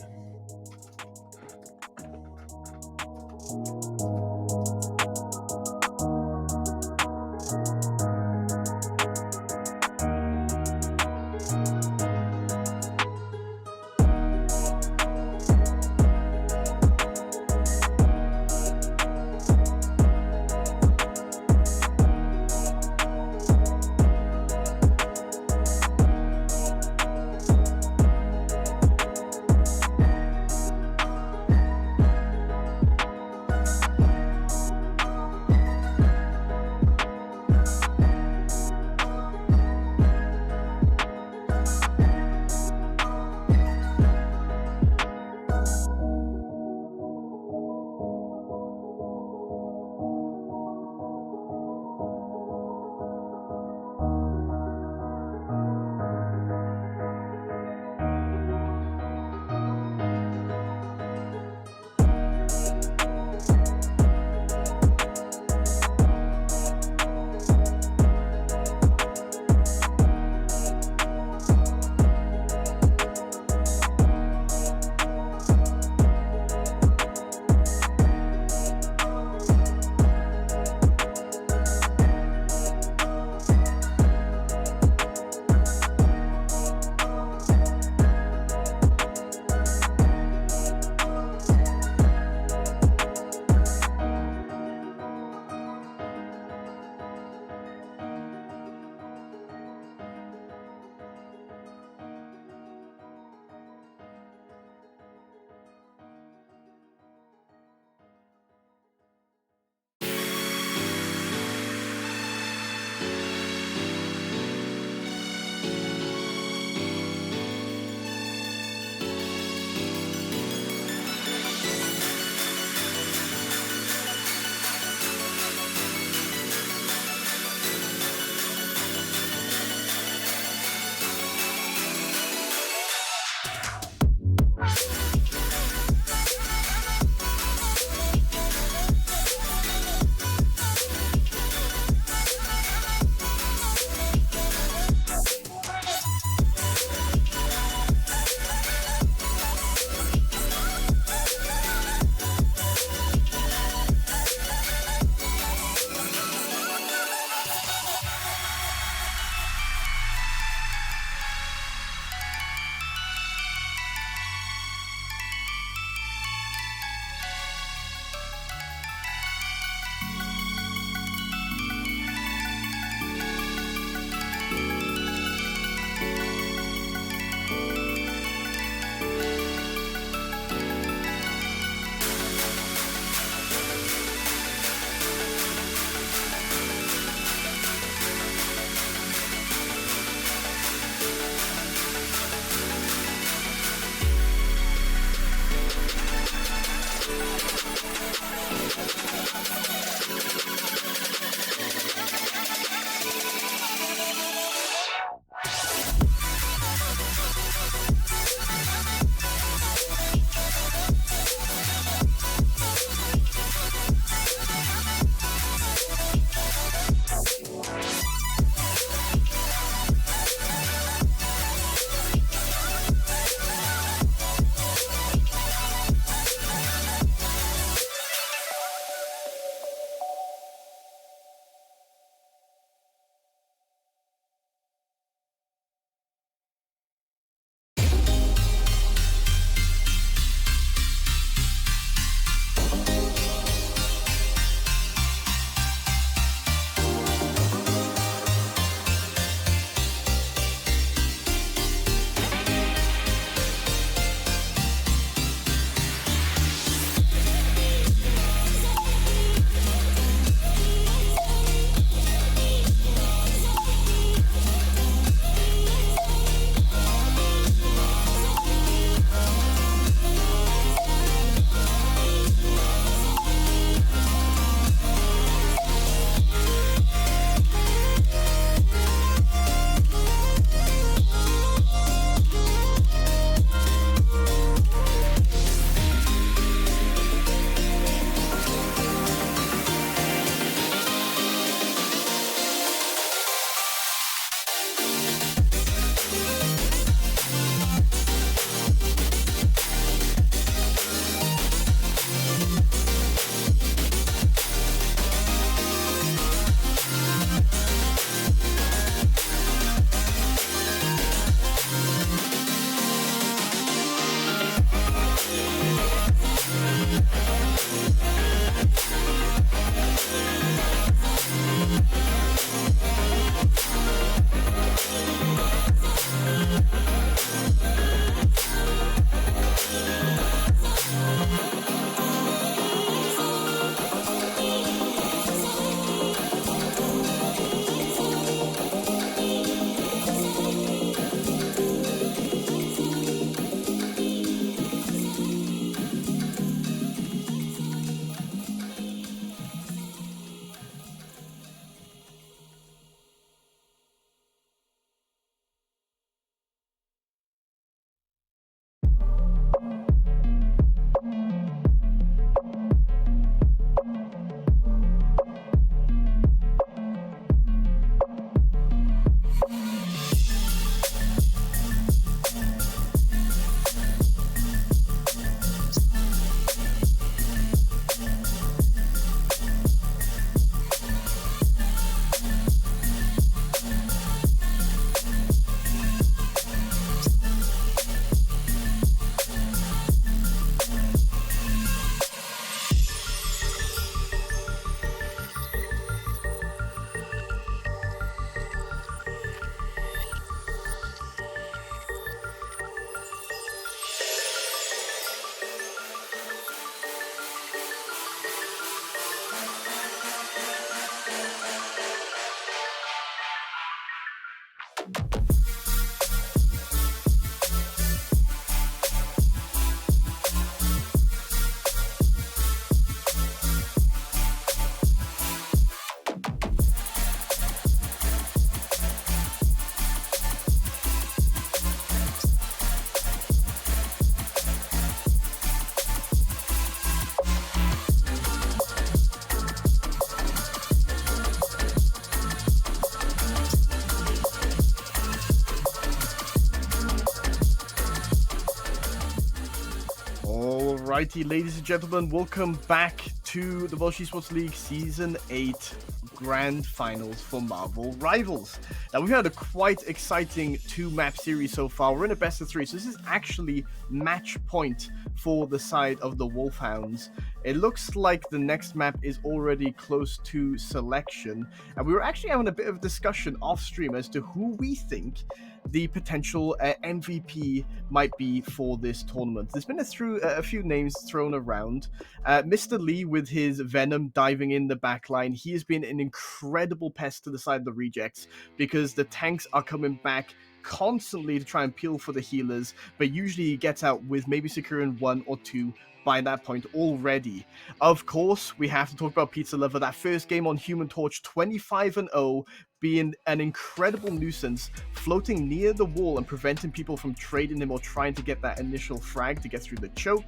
Alrighty, ladies and gentlemen, welcome back to the Welsh Esports League Season 8 Grand Finals for Marvel Rivals. Now, we've had a quite exciting two-map series so far. We're in a best of three, so this is actually match point for the side of the Wolfhounds. It looks like the next map is already close to selection, and we were actually having a bit of discussion off-stream as to who we think the potential MVP might be for this tournament. There's been a few names thrown around. Mr. Lee with his Venom diving in the backline. He has been an incredible pest to the side of the rejects because the tanks are coming back constantly to try and peel for the healers, but usually he gets out with maybe securing 1 or 2 by that point already. Of course, we have to talk about Pizza Lover. That first game on Human Torch, 25-0, being an incredible nuisance, floating near the wall and preventing people from trading him or trying to get that initial frag to get through the choke.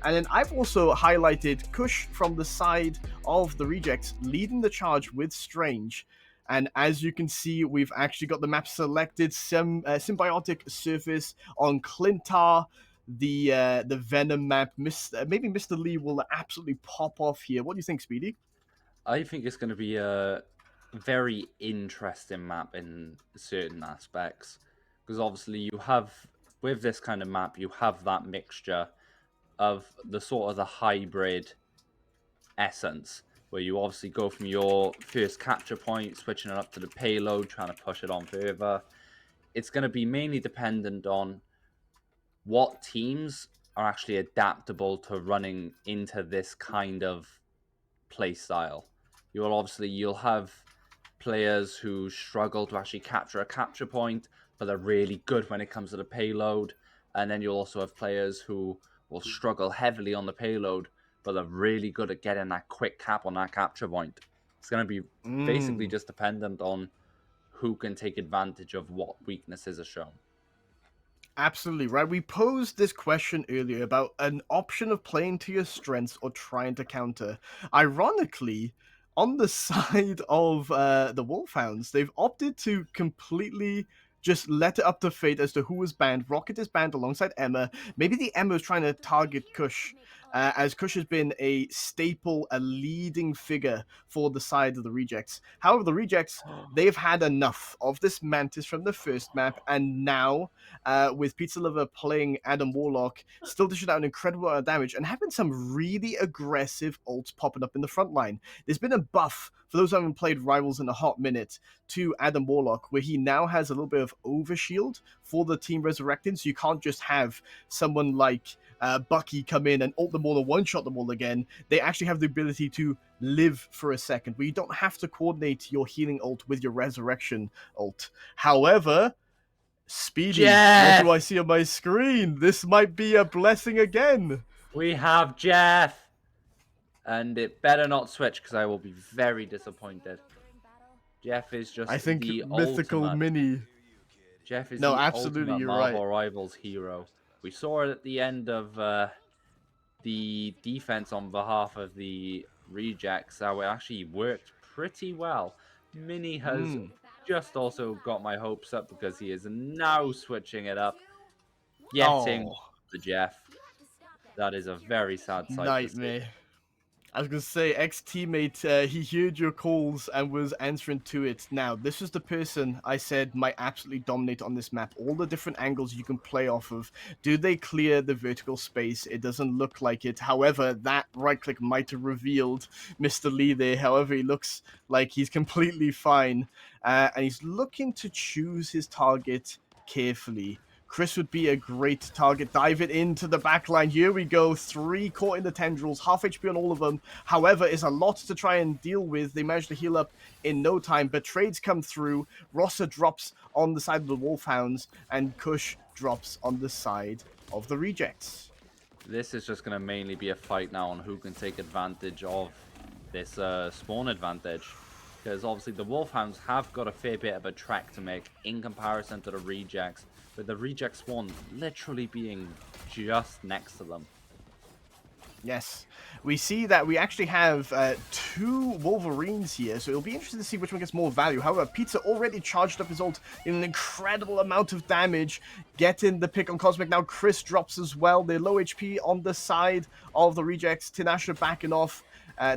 And then I've also highlighted Kush from the side of the rejects, leading the charge with Strange. And as you can see, we've actually got the map selected, symbiotic surface on Clintar, the Venom map. Maybe Mr. Lee will absolutely pop off here. What do you think, Speedy? I think it's going to be a very interesting map in certain aspects, because obviously you have, with this kind of map, you have that mixture of the sort of the hybrid essence, where you obviously go from your first capture point, switching it up to the payload, trying to push it on further. It's going to be mainly dependent on what teams are actually adaptable to running into this kind of play style. You'll have players who struggle to actually capture a capture point, but they're really good when it comes to the payload. And then you'll also have players who will struggle heavily on the payload, but they're really good at getting that quick cap on that capture point. It's going to be basically just dependent on who can take advantage of what weaknesses are shown. Absolutely right. We posed this question earlier about an option of playing to your strengths or trying to counter. Ironically, on the side of the Wolfhounds, they've opted to completely just let it up to fate as to who was banned. Rocket is banned alongside Emma. Maybe the Emma is trying to target Kush, as Kush has been a staple, a leading figure for the side of the rejects. However, the rejects, they've had enough of this Mantis from the first map, and now with Pizza Lover playing Adam Warlock, still dishing out an incredible amount of damage and having some really aggressive ults popping up in the front line. There's been a buff, for those who haven't played Rivals in a hot minute, to Adam Warlock, where he now has a little bit of overshield for the team resurrecting, so you can't just have someone like Bucky come in and ult them all or one-shot them all again. They actually have the ability to live for a second, where you don't have to coordinate your healing ult with your resurrection ult. However, Speedy, Jeff! what do I see on my screen? This might be a blessing again. We have Jeff! And it better not switch, because I will be very disappointed. Jeff is just I think the mythical ultimate. Mini. Jeff is No, the absolutely, ultimate you're Marvel right. Rivals hero. We saw it at the end of the defense on behalf of the rejects, how it actually worked pretty well. Mini has just also got my hopes up, because he is now switching it up, getting the Jeff. That is a very sad sight to see. Nightmare. I was going to say, ex-teammate, he heard your calls and was answering to it. Now, this is the person I said might absolutely dominate on this map. All the different angles you can play off of. Do they clear the vertical space? It doesn't look like it. However, that right-click might have revealed Mr. Lee there. However, he looks like he's completely fine. And he's looking to choose his target carefully. Chris would be a great target. Dive it into the backline. Here we go. 3 caught in the tendrils. Half HP on all of them. However, it's a lot to try and deal with. They managed to heal up in no time, but trades come through. Rossa drops on the side of the Wolfhounds, and Kush drops on the side of the Rejects. This is just going to mainly be a fight now on who can take advantage of this spawn advantage. Because obviously the Wolfhounds have got a fair bit of a trek to make in comparison to the Rejects, with the reject spawn literally being just next to them. Yes, we see that we actually have two Wolverines here, so it'll be interesting to see which one gets more value. However, Pizza already charged up his ult in an incredible amount of damage, getting the pick on Cosmic. Now Chris drops as well. They're low HP on the side of the rejects. Tinashe backing off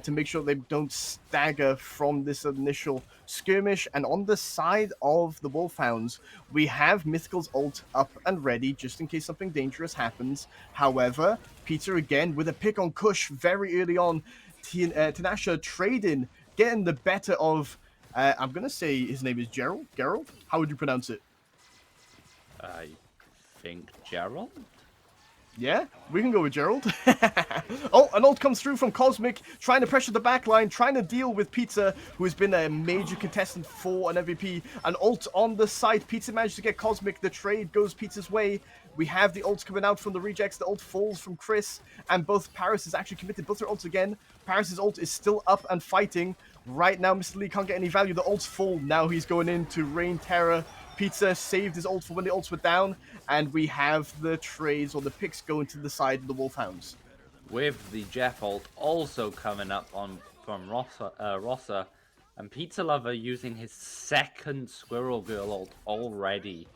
to make sure they don't stagger from this initial skirmish. And on the side of the Wolfhounds, we have Mythical's ult up and ready just in case something dangerous happens. However, Peter again with a pick on Kush very early on. Tinashe trading, getting the better of, I'm going to say his name is Gerald. Gerald? How would you pronounce it? I think Gerald? Yeah, we can go with Gerald. Oh, an ult comes through from Cosmic, trying to pressure the backline, trying to deal with Pizza, who has been a major contestant for an MVP. An ult on the side. Pizza managed to get Cosmic. The trade goes Pizza's way. We have the ults coming out from the rejects. The ult falls from Chris, and both Paris is actually committed. Both their ults again. Paris's ult is still up and fighting. Right now, Mr. Lee can't get any value. The ult's full. Now he's going in to rain terror. Pizza saved his ult for when the ults were down, and we have the trades or the picks going to the side of the Wolfhounds. With the Jeff ult also coming up from Rossa, and Pizza Lover using his second Squirrel Girl ult already.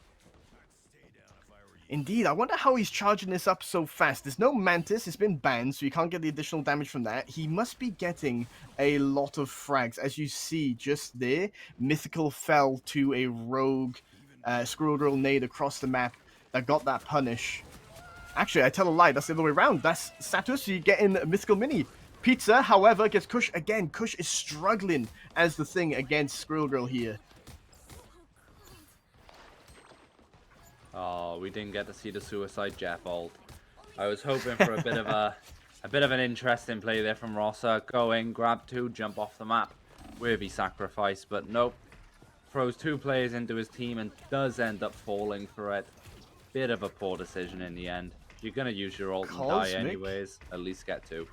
Indeed, I wonder how he's charging this up so fast. There's no Mantis, it's been banned, so you can't get the additional damage from that. He must be getting a lot of frags. As you see just there, Mythical fell to a rogue Squirrel Girl nade across the map that got that punish. Actually, I tell a lie, that's the other way around. That's Satoshi getting a Mythical Mini. Pizza, however, gets Kush again. Kush is struggling as the thing against Squirrel Girl here. Oh, we didn't get to see the Suicide Jeff ult. I was hoping for a bit of an interesting play there from Rossa. Go in, grab two, jump off the map. Worthy sacrifice, but nope. Throws two players into his team and does end up falling for it. Bit of a poor decision in the end. You're gonna use your ult and die anyways. At least get two.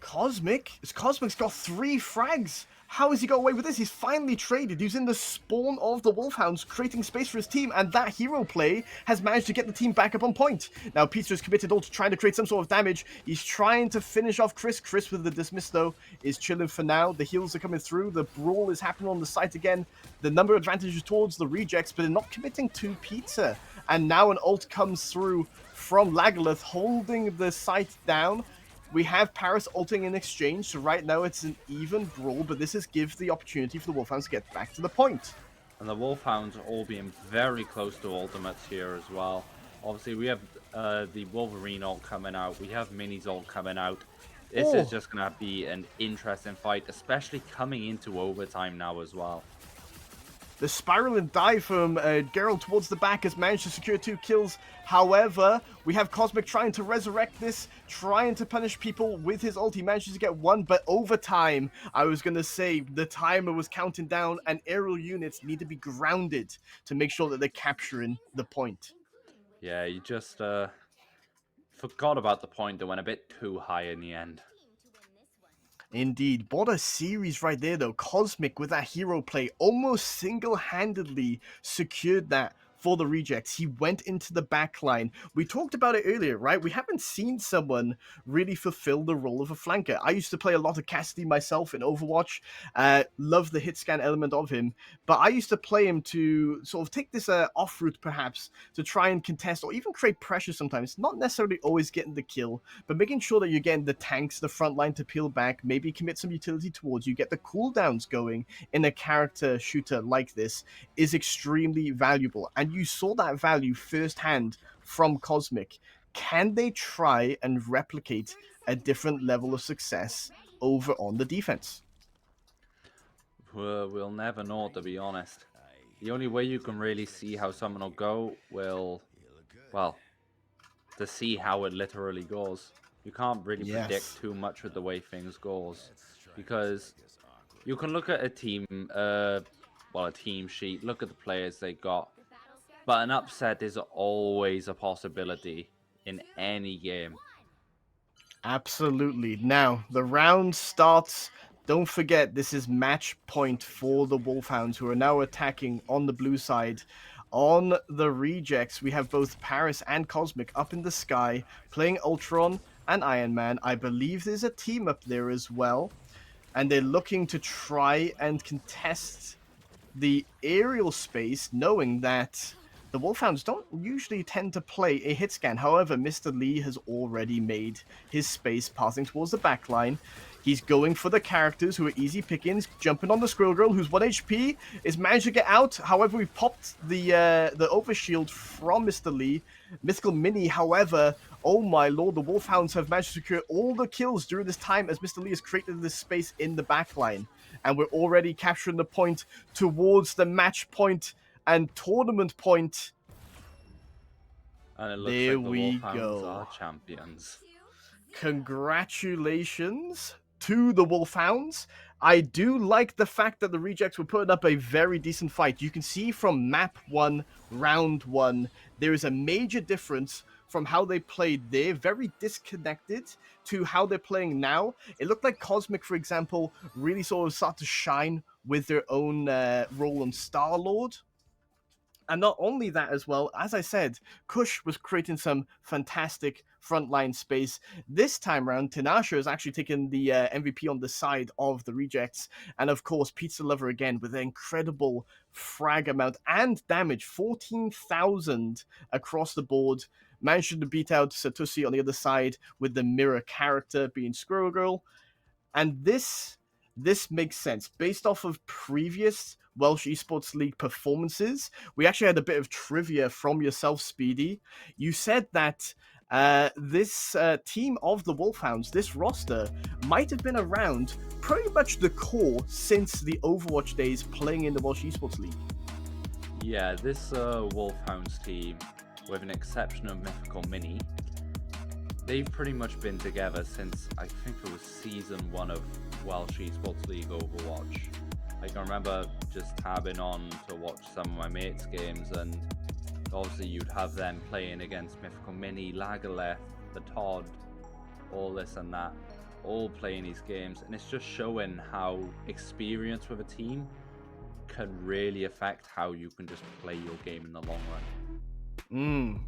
Cosmic's got 3 frags. How has he got away with this? He's finally traded using the spawn of the Wolfhounds, creating space for his team, and that hero play has managed to get the team back up on point. Now, Peter is committed all to trying to create some sort of damage. He's trying to finish off Chris. Chris with the dismiss, though, is chilling for now. The heals are coming through. The brawl is happening on the site again. The number advantages towards the rejects, but they're not committing to Pizza. And now an ult comes through from Lagalith, holding the site down. We have Paris ulting in exchange, so right now it's an even brawl, but this gives the opportunity for the Wolfhounds to get back to the point. And the Wolfhounds all being very close to ultimates here as well. Obviously, we have the Wolverine ult coming out. We have Mini's ult coming out. This is just going to be an interesting fight, especially coming into overtime now as well. The spiral and dive from Geralt towards the back has managed to secure 2 kills. However, we have Cosmic trying to resurrect this, trying to punish people with his ult. He manages to get 1, but overtime, I was going to say, the timer was counting down, and aerial units need to be grounded to make sure that they're capturing the point. Yeah, you just forgot about the point that went a bit too high in the end. Indeed. What a series right there, though. Cosmic, with that hero play, almost single-handedly secured that for the rejects. He went into the backline. We talked about it earlier, right? We haven't seen someone really fulfill the role of a flanker. I used to play a lot of Cassidy myself in Overwatch. Love the hit scan element of him. But I used to play him to sort of take this off route, perhaps, to try and contest or even create pressure sometimes. Not necessarily always getting the kill, but making sure that you're getting the tanks, the front line to peel back, maybe commit some utility towards you, get the cooldowns going in a character shooter like this is extremely valuable. And you saw that value firsthand from Cosmic. Can they try and replicate a different level of success over on the defense? We'll never know, to be honest. The only way you can really see how someone will go well, to see how it literally goes. You can't really predict too much with the way things goes, because you can look at a team, a team sheet, look at the players they got, but an upset is always a possibility in any game. Absolutely. Now, the round starts. Don't forget, this is match point for the Wolfhounds, who are now attacking on the blue side. On the rejects, we have both Paris and Cosmic up in the sky, playing Ultron. and Iron Man. I believe there's a team up there as well, and they're looking to try and contest the aerial space, knowing that the Wolfhounds don't usually tend to play a hit scan. However, Mr. Lee has already made his space passing towards the backline. He's going for the characters who are easy pickings, jumping on the Squirrel Girl, who's 1 HP, is managed to get out. However, we popped the overshield from Mr. Lee. Mythical Mini, however, oh my lord, the Wolfhounds have managed to secure all the kills during this time as Mr. Lee has created this space in the backline. And we're already capturing the point towards the match point and tournament point. And it looks there like the we Wolfhounds go. are champions. Congratulations to the Wolfhounds. I do like the fact that the Rejects were putting up a very decent fight. You can see from map 1, round 1, there is a major difference from how they played there, very disconnected to how they're playing now. It looked like Cosmic, for example, really sort of started to shine with their own role on Star-Lord. And not only that as well, as I said, Kush was creating some fantastic frontline space. This time around, Tinashe has actually taken the MVP on the side of the Rejects. And of course, Pizza Lover again with an incredible frag amount and damage, 14,000 across the board. Managed to beat out Satoshi on the other side with the mirror character being Squirrel Girl. And this makes sense. Based off of previous Welsh Esports League performances, we actually had a bit of trivia from yourself, Speedy. You said that this team of the Wolfhounds, this roster, might have been around pretty much the core since the Overwatch days playing in the Welsh Esports League. Yeah, this Wolfhounds team, with an exception of Mythical Mini, they've pretty much been together since, I think it was Season 1 of Welsh Esports League Overwatch. I can remember just tabbing on to watch some of my mates' games, and obviously you'd have them playing against Mythical Mini, Lagaleth, the Todd, all this and that, all playing these games, and it's just showing how experience with a team can really affect how you can just play your game in the long run.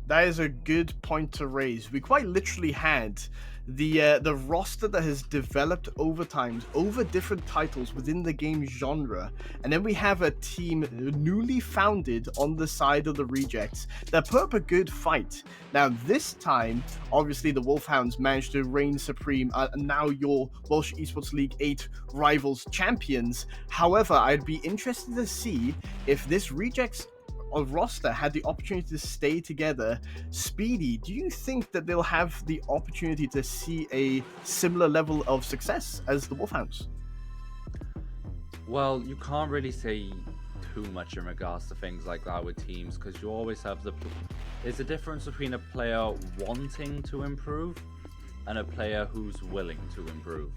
That is a good point to raise. We quite literally had the roster that has developed over times, over different titles within the game genre, and then we have a team newly founded on the side of the Rejects that put up a good fight. Now this time, obviously the Wolfhounds managed to reign supreme, and now your Welsh Esports League 8 rivals champions. However, I'd be interested to see if this Rejects roster had the opportunity to stay together. Speedy, do you think that they'll have the opportunity to see a similar level of success as the Wolfhounds? Well, you can't really say too much in regards to things like that with teams, because you always have there's a difference between a player wanting to improve and a player who's willing to improve.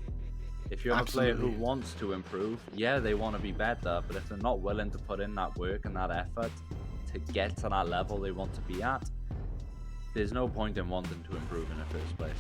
If you have a player who wants to improve, yeah, they want to be better, but if they're not willing to put in that work and that effort to get to that level they want to be at, there's no point in wanting to improve in the first place.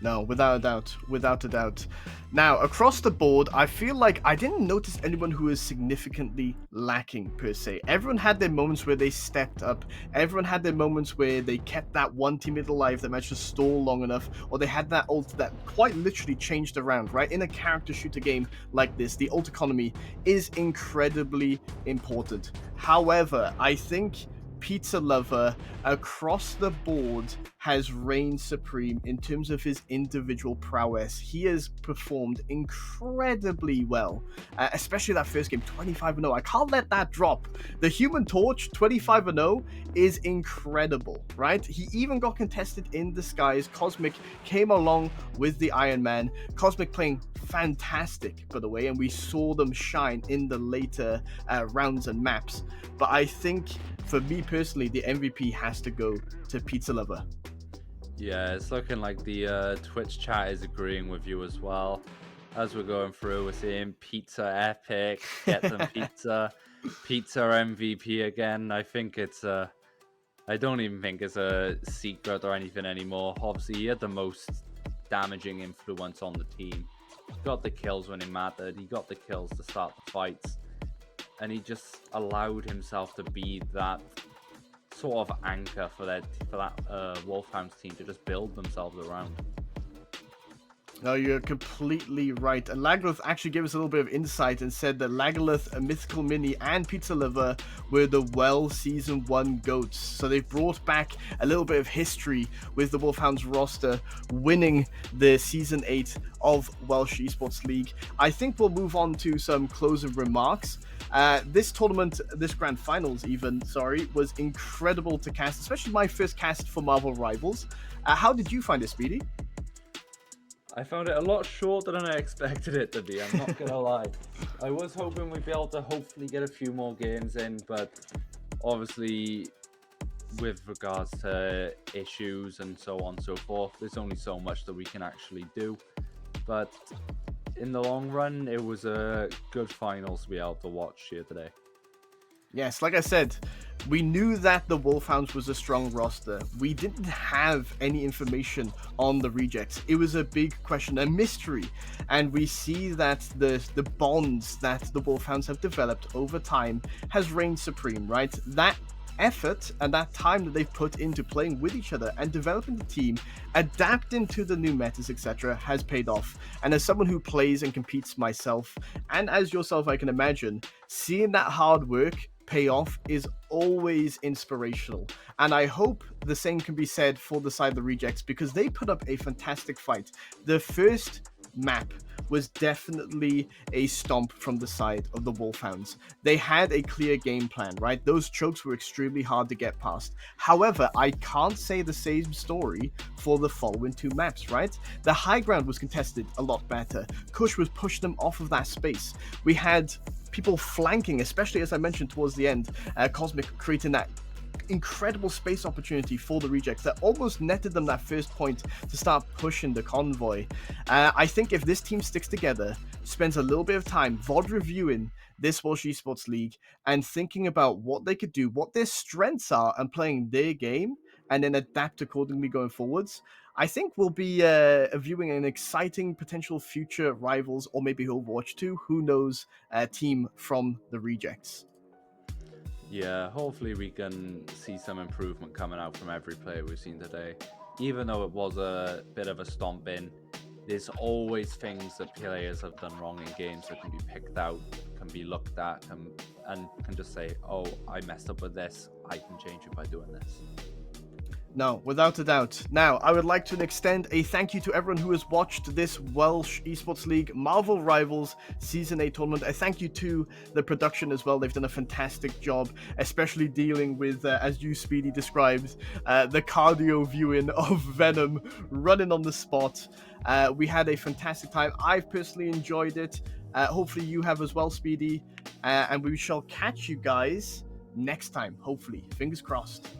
No, without a doubt. Without a doubt. Now, across the board, I feel like I didn't notice anyone who was significantly lacking, per se. Everyone had their moments where they stepped up. Everyone had their moments where they kept that one teammate alive that managed to stall long enough, or they had that ult that quite literally changed around, right? In a character shooter game like this, the ult economy is incredibly important. However, I think Pizza Lover across the board has reigned supreme in terms of his individual prowess. He has performed incredibly well, especially that first game, 25-0. I can't let that drop. The Human Torch, 25-0, is incredible, right? He even got contested in disguise. Cosmic came along with the Iron Man. Cosmic playing fantastic, by the way, and we saw them shine in the later rounds and maps. But I think, for me personally, the MVP has to go to Pizza Lover. Yeah, it's looking like the Twitch chat is agreeing with you as well. As we're going through, we're seeing Pizza Epic, get them Pizza, Pizza MVP again. I think it's I don't even think it's a secret or anything anymore. Obviously, he had the most damaging influence on the team. He got the kills when it mattered. He got the kills to start the fights. And he just allowed himself to be that sort of anchor for that Wolfhounds team to just build themselves around. No, you're completely right. And Lagalith actually gave us a little bit of insight and said that Lagalith, Mythical Mini, and Pizza Liver were the Season 1 GOATs. So they've brought back a little bit of history with the Wolfhounds roster winning the Season 8 of Welsh Esports League. I think we'll move on to some closing remarks. This tournament, this grand finals was incredible to cast, especially my first cast for Marvel Rivals. How did you find it, Speedy? I found it a lot shorter than I expected it to be, I'm not gonna lie. I was hoping we'd be able to hopefully get a few more games in, but obviously with regards to issues and so on and so forth, there's only so much that we can actually do. But in the long run, it was a good finals to be able to watch here today. Yes, like I said, we knew that the Wolfhounds was a strong roster. We didn't have any information on the rejects. It was a big question, a mystery. And we see that the bonds that the Wolfhounds have developed over time has reigned supreme, right? That effort and that time that they've put into playing with each other and developing the team, adapting to the new metas, etc., has paid off. And as someone who plays and competes myself, and as yourself, I can imagine, seeing that hard work pay off is always inspirational. And I hope the same can be said for the side of the rejects, because they put up a fantastic fight. The first map was definitely a stomp from the side of the Wolfhounds. They had a clear game plan, right? Those chokes were extremely hard to get past. However, I can't say the same story for the following two maps, right? The high ground was contested a lot better. Kush was pushing them off of that space. We had people flanking, especially as I mentioned towards the end, Cosmic creating that incredible space opportunity for the rejects that almost netted them that first point to start pushing the convoy. I think if this team sticks together, spends a little bit of time VOD reviewing this Welsh Esports League and thinking about what they could do, what their strengths are, and playing their game, and then adapt accordingly going forwards, I think we'll be viewing an exciting potential future Rivals or maybe Overwatch 2, who knows, team from the rejects. Yeah, hopefully we can see some improvement coming out from every player we've seen today. Even though it was a bit of a stomp in, there's always things that players have done wrong in games that can be picked out, can be looked at, and can just say, oh, I messed up with this, I can change it by doing this. No, without a doubt. Now, I would like to extend a thank you to everyone who has watched this Welsh Esports League Marvel Rivals Season 8 tournament. A thank you to the production as well. They've done a fantastic job, especially dealing with, as you, Speedy, described, the cardio viewing of Venom running on the spot. We had a fantastic time. I've personally enjoyed it. Hopefully you have as well, Speedy. And we shall catch you guys next time, hopefully. Fingers crossed.